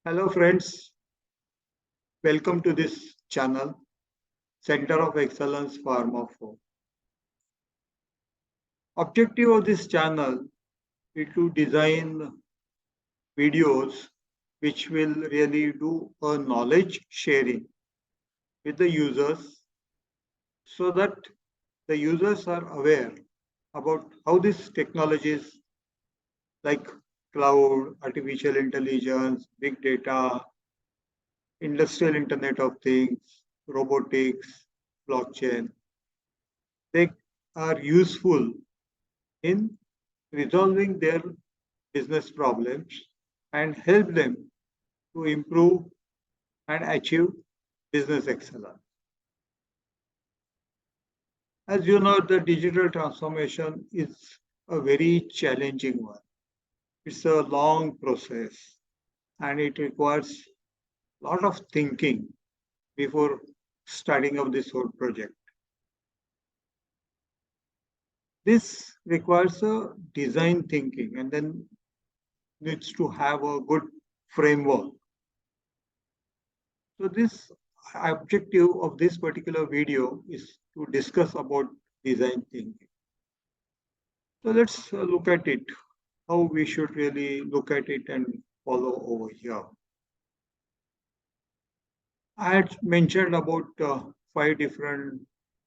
Hello friends, welcome to this channel, Center of Excellence Pharma4. Objective of this channel is to design videos which will really do a knowledge sharing with the users so that the users are aware about how these technologies like cloud, artificial intelligence, big data, industrial internet of things, robotics, blockchain, they are useful in resolving their business problems and help them to improve and achieve business excellence. As you know, the digital transformation is a very challenging one. It's a long process and it requires a lot of thinking before starting up this whole project. This requires a design thinking and then needs to have a good framework. So this objective of this particular video is to discuss about design thinking. So let's look at it, how we should really look at it and follow over here. I had mentioned about 5 different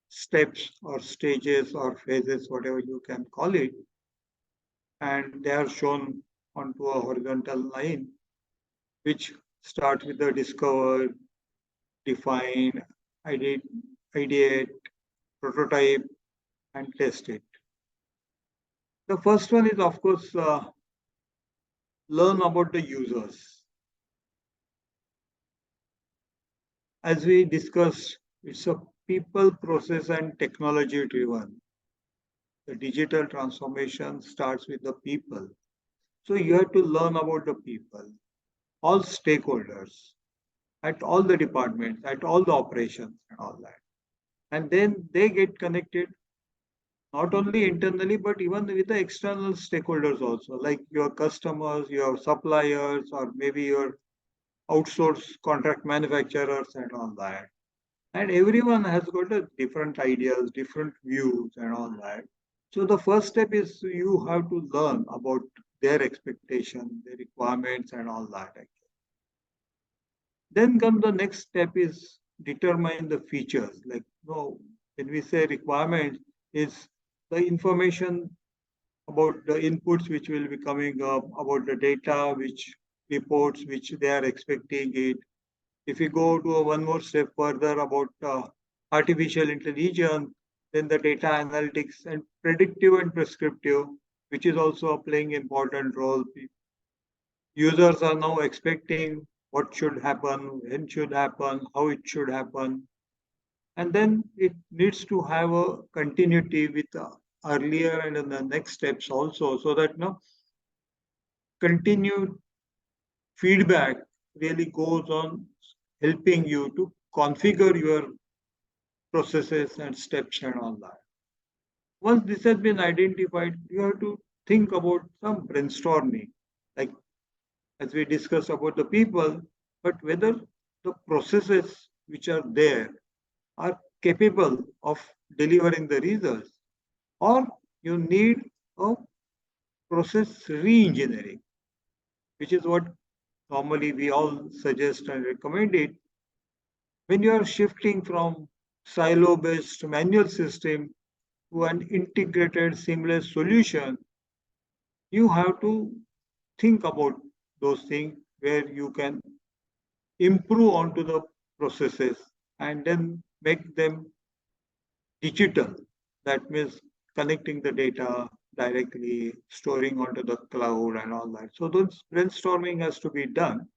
steps or stages or phases, whatever you can call it, and they are shown onto a horizontal line, which start with the discover, define, ideate, prototype, and test it. The first one is, of course, learn about the users. As we discussed, it's a people, process, and technology driven. The digital transformation starts with the people. So you have to learn about the people, all stakeholders, at all the departments, at all the operations, and all that. And then they get connected not only internally, but even with the external stakeholders also, like your customers, your suppliers, or maybe your outsource contract manufacturers and all that. And everyone has got a different ideas, different views and all that. So the first step is you have to learn about their expectation, their requirements and all that. Then come the next step is determine the features. Like no, when we say requirements is the information about the inputs which will be coming up, about the data which reports which they are expecting it. If we go to one more step further about artificial intelligence, then the data analytics and predictive and prescriptive, which is also playing important role. Users are now expecting what should happen, when should happen, how it should happen. And then it needs to have a continuity with the earlier and in the next steps also, so that continued feedback really goes on helping you to configure your processes and steps and all that. Once this has been identified, you have to think about some brainstorming, like as we discussed about the people, but whether the processes which are there are capable of delivering the results, or you need a process re-engineering, which is what normally we all suggest and recommend it. When you are shifting from silo-based manual system to an integrated seamless solution, you have to think about those things where you can improve onto the processes and then make them digital. That means connecting the data directly, storing onto the cloud and all that. So those brainstorming has to be done.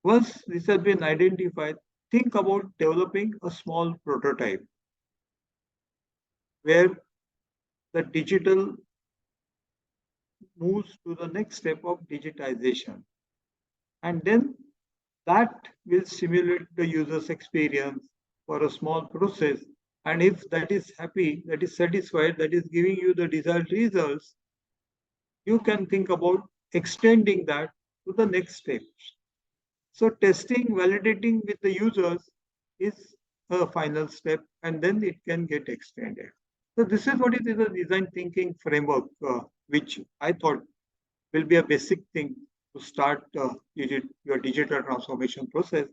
Once this has been identified, think about developing a small prototype where the digital moves to the next step of digitization. And then that will simulate the user's experience for a small process. And if that is happy, that is satisfied, that is giving you the desired results, you can think about extending that to the next steps. So testing, validating with the users is a final step, and then it can get extended. So this is what is a design thinking framework, which I thought will be a basic thing to start your digital transformation process.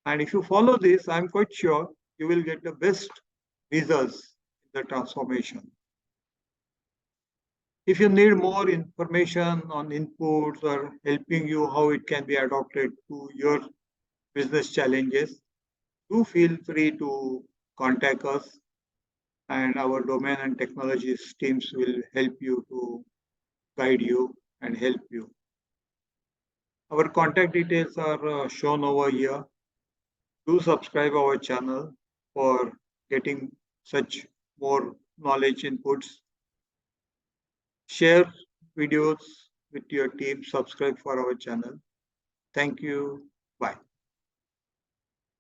And if you follow this, I'm quite sure you will get the best results in the transformation. If you need more information on inputs or helping you how it can be adopted to your business challenges, do feel free to contact us, and our domain and technologies teams will help you to guide you and help you. Our contact details are shown over here. Do subscribe our channel for getting such more knowledge inputs. Share videos with your team. Subscribe for our channel. Thank you. Bye.